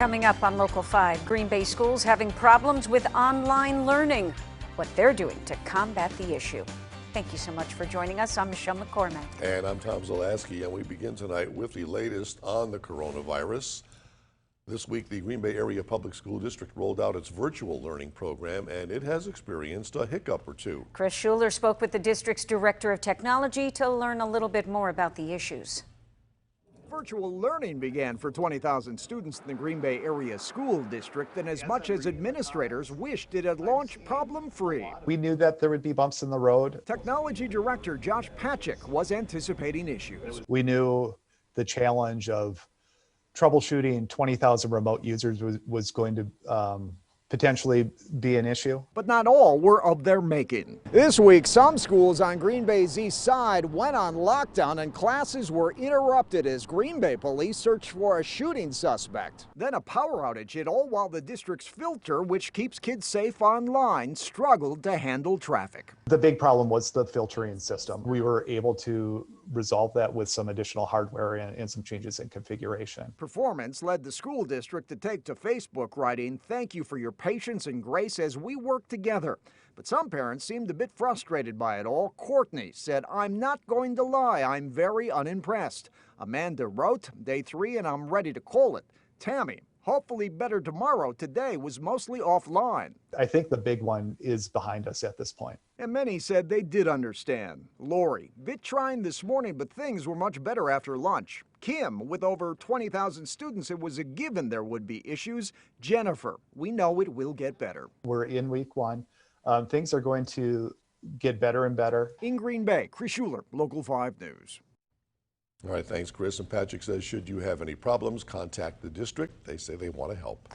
Coming up on Local 5, Green Bay schools having problems with online learning. What they're doing to combat the issue. Thank you so much for joining us. I'm Michelle McCormick. And I'm Tom Zalaski, and we begin tonight with the latest on the coronavirus. This week, the Green Bay Area Public School District rolled out its virtual learning program, and it has experienced a hiccup or two. Kris Schuller spoke with the district's Director of Technology to learn a little bit more about the issues. Virtual learning began for 20,000 students in the Green Bay Area School District, and as much as administrators wished it had launched problem-free. We knew that there would be bumps in the road. Technology Director Josh Patrick was anticipating issues. We knew the challenge of troubleshooting 20,000 remote users was going to potentially be an issue. But not all were of their making. This week, some schools on Green Bay's east side went on lockdown and classes were interrupted as Green Bay police searched for a shooting suspect. Then a power outage hit, all while the district's filter, which keeps kids safe online, struggled to handle traffic. The big problem was the filtering system. We were able to resolve that with some additional hardware and some changes in configuration. Performance led the school district to take to Facebook, writing, "Thank you for your patience and grace as we work together." But some parents seemed a bit frustrated by it all. Courtney said, "I'm not going to lie, I'm very unimpressed." Amanda wrote, "Day 3 and I'm ready to call it." Tammy, "Hopefully better tomorrow. Today was mostly offline." I think the big one is behind us at this point. And many said they did understand. Lori, "Bit trying this morning, but things were much better after lunch." Kim, "With over 20,000 students, it was a given there would be issues." Jennifer, "We know it will get better." We're in week 1. Things are going to get better and better. In Green Bay, Kris Schuller, Local 5 News. All right, thanks, Chris. And Patrick says, should you have any problems, contact the district. They say they want to help.